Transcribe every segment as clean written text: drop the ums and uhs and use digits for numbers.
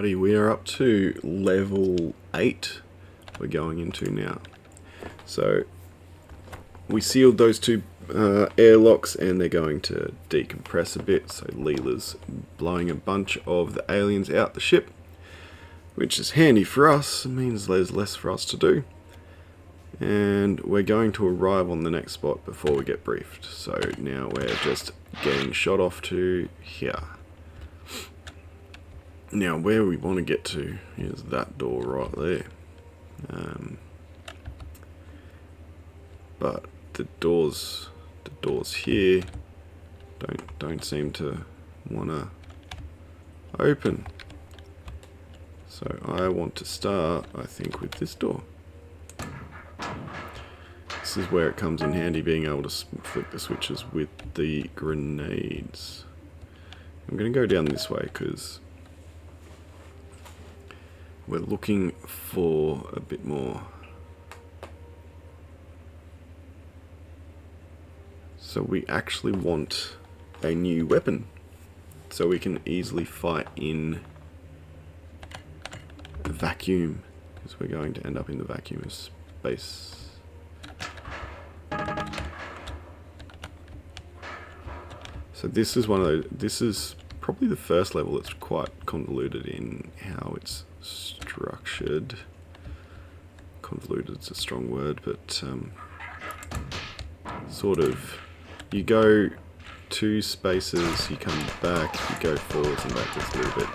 We are up to level 8 we're going into now. So we sealed those two airlocks and they're going to decompress a bit. So Leela's blowing a bunch of the aliens out the ship, which is handy for us. It means there's less for us to do. And we're going to arrive on the next spot before we get briefed. So now we're just getting shot off to here. Now where we want to get to is that door right there. But the doors here don't seem to want to open. So I want to start, I think, with this door. This is where it comes in handy, being able to flick the switches with the grenades. I'm going to go down this way because we're looking for a bit more. So we actually want a new weapon, so we can easily fight in the vacuum, because we're going to end up in the vacuum of space. So this is one of those, this is probably the first level that's quite convoluted in how it's structured. Convoluted is a strong word, but sort of, you go 2 spaces, you come back, you go forwards and backwards a little bit.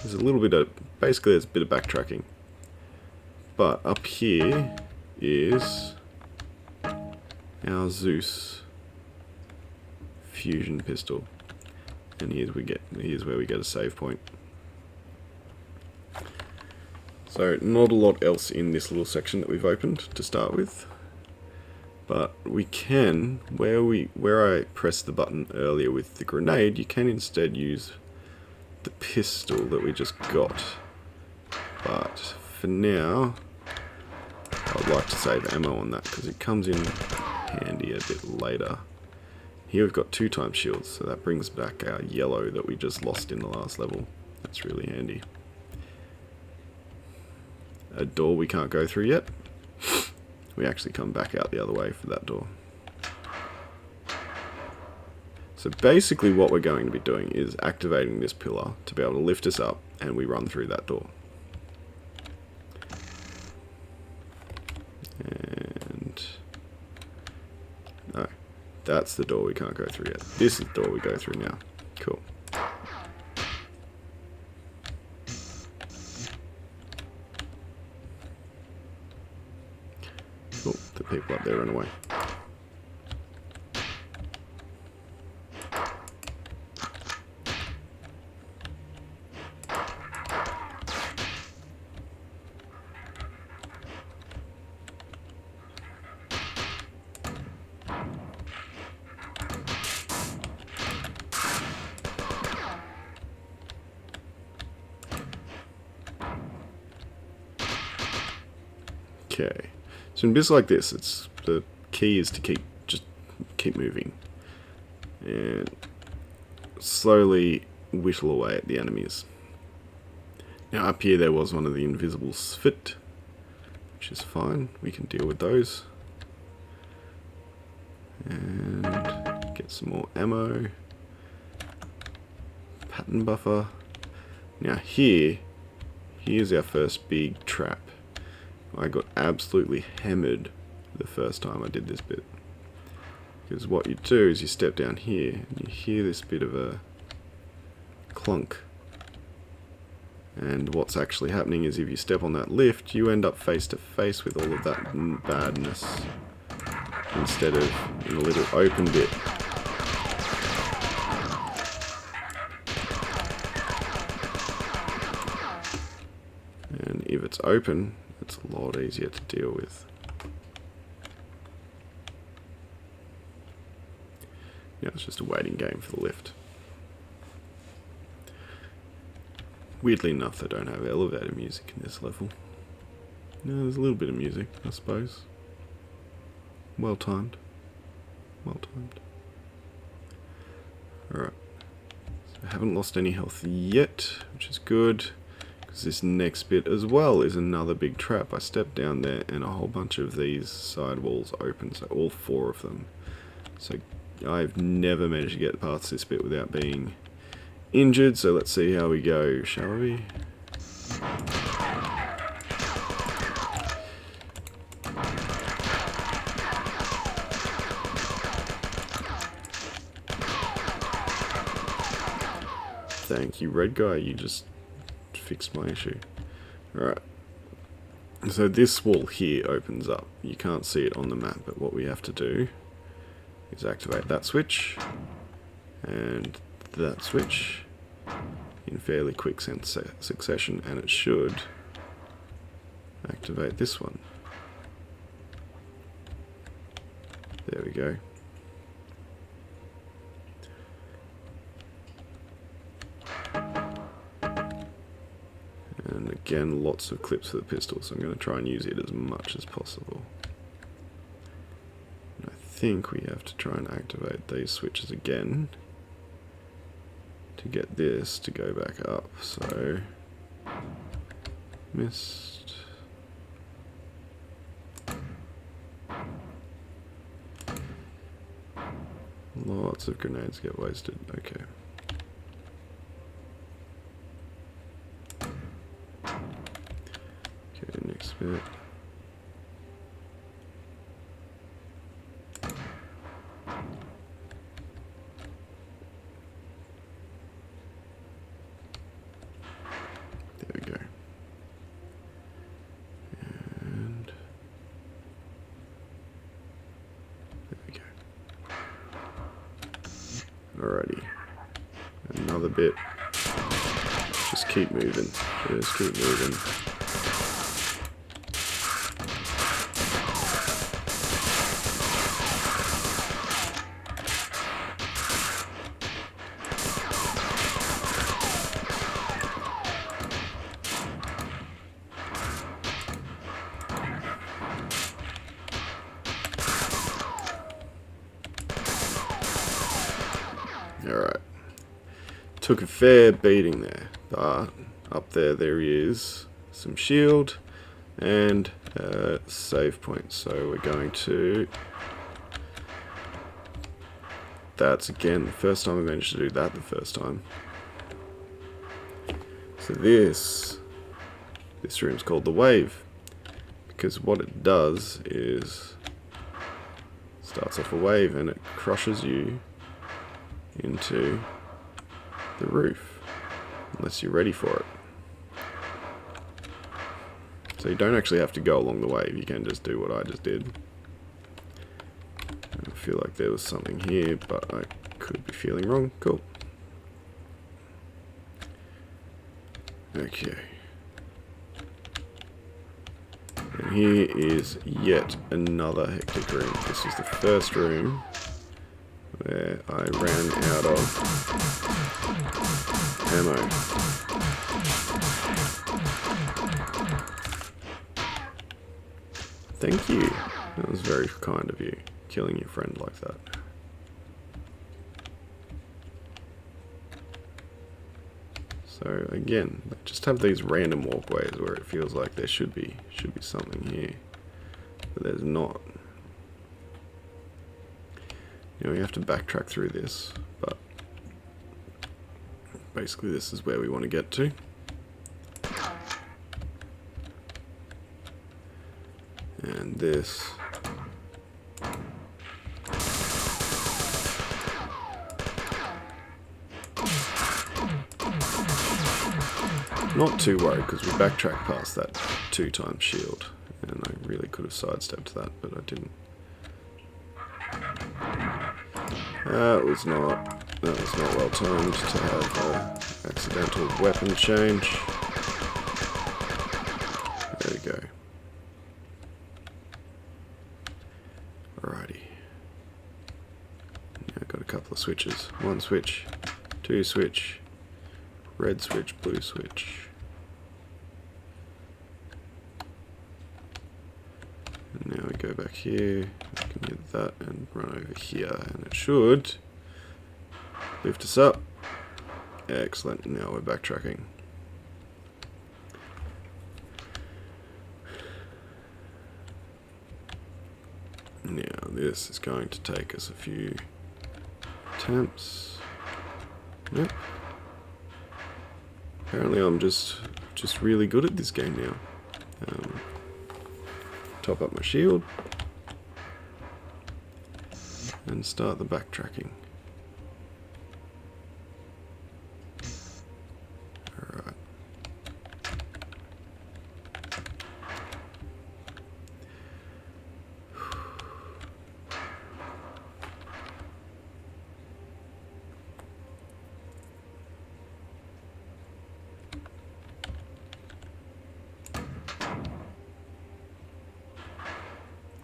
There's a little bit of, basically there's a bit of backtracking. But up here is our Zeus fusion pistol. And here's where we get a save point. So not a lot else in this little section that we've opened to start with. But we can, where I pressed the button earlier with the grenade, you can instead use the pistol that we just got. But for now, I would like to save ammo on that because it comes in handy a bit later. Here we've got 2x shields, so that brings back our yellow that we just lost in the last level. That's really handy. A door we can't go through yet. We actually come back out the other way for that door. So basically what we're going to be doing is activating this pillar to be able to lift us up, and we run through that door. And no, that's the door we can't go through yet. This is the door we go through now. Cool. Oh, the people up there run away. Okay. So in bits like this, it's the key is to keep moving and slowly whittle away at the enemies. Now up here there was one of the invisible Sphit, which is fine. We can deal with those. And get some more ammo. Pattern buffer. Now here's our first big trap. I got absolutely hammered the first time I did this bit. Because what you do is you step down here and you hear this bit of a clunk. And what's actually happening is if you step on that lift, you end up face to face with all of that badness. Instead of in a little open bit. And if it's open, it's a lot easier to deal with. Now it's just a waiting game for the lift. Weirdly enough, they don't have elevator music in this level. No, there's a little bit of music, I suppose. Well timed. Well timed. Alright. So I haven't lost any health yet, which is good. Because this next bit as well is another big trap. I stepped down there and a whole bunch of these side walls open, so all 4 of them. So I've never managed to get past this bit without being injured, so let's see how we go, shall we? Thank you, red guy, you just fixed my issue. Alright. So this wall here opens up. You can't see it on the map, but what we have to do is activate that switch and that switch in fairly quick succession, and it should activate this one. There we go. And again, lots of clips for the pistol, so I'm going to try and use it as much as possible. And I think we have to try and activate these switches again to get this to go back up. So, missed. Lots of grenades get wasted. Okay. Okay, next bit. There we go. And there we go. Alrighty. Another bit. Just keep moving. Just keep moving. Alright. Took a fair beating there, but up there he is. Some shield and save point. So we're going to... That's again the first time I managed to do that the first time. So this room's called the Wave, because what it does is starts off a wave and it crushes you into the roof unless you're ready for it. So you don't actually have to go along the wave, you can just do what I just did. I feel like there was something here, but I could be feeling wrong. Cool. Okay. And here is yet another hectic room. This is the first room where I ran out of ammo. Thank you. That was very kind of you, killing your friend like that. So again, just have these random walkways where it feels like there should be something here, but there's not. You know, you have to backtrack through this, but basically this is where we want to get to. And this. Not too worried because we backtracked past that 2x shield, and I really could have sidestepped that, but I didn't. That was not well timed to have an accidental weapon change. There we go. Alrighty. Now I've got a couple of switches. One switch, two switch, red switch, blue switch. And now we go back here, we can hit that and run over here, and it should lift us up. Excellent, now we're backtracking. Now this is going to take us a few attempts. Yep. Apparently I'm just really good at this game now. Top up my shield and start the backtracking. Alright.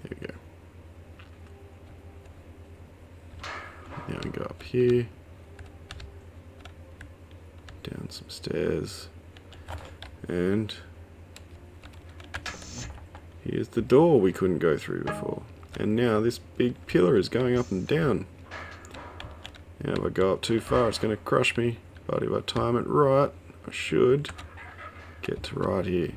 There we go. Now we go up here, down some stairs, and here's the door we couldn't go through before. And now this big pillar is going up and down. Now if I go up too far it's going to crush me, but if I time it right, I should get to right here.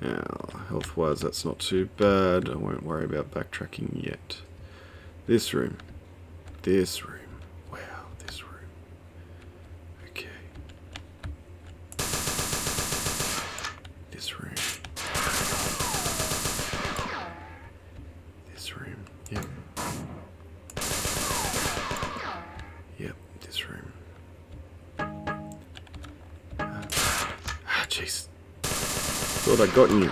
Now, health-wise, that's not too bad. I won't worry about backtracking yet. This room. This room. Wow, this room. Okay. This room. This room. Yep. Yep, this room. Jeez. Thought I got you.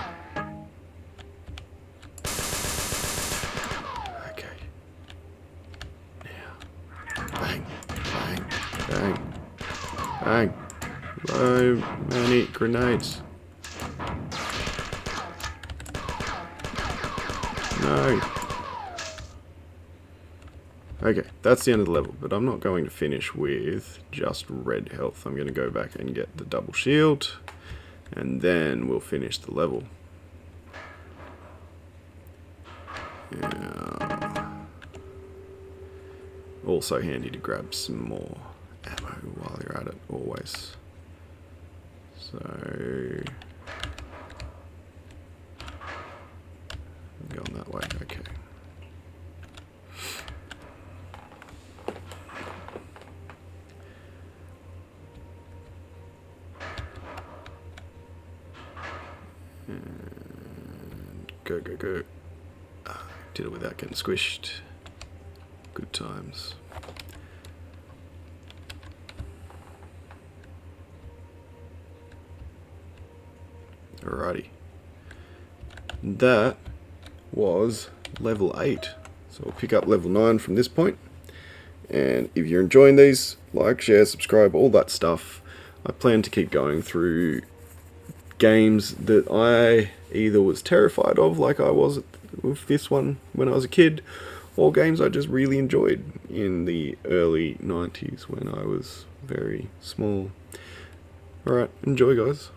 Okay. Now. Bang. Bang. Bang. Bang. So many grenades. No. Okay, that's the end of the level, but I'm not going to finish with just red health. I'm going to go back and get the double shield, and then we'll finish the level. Also handy to grab some more ammo while you're at it, always. So, I'm going that way, okay. And go, go, go. Did it without getting squished. Good times. Alrighty. That was level 8. So we'll pick up level 9 from this point. And if you're enjoying these, like, share, subscribe, all that stuff. I plan to keep going through games that I either was terrified of, like I was with this one when I was a kid, or games I just really enjoyed in the early 90s when I was very small. Alright, enjoy guys.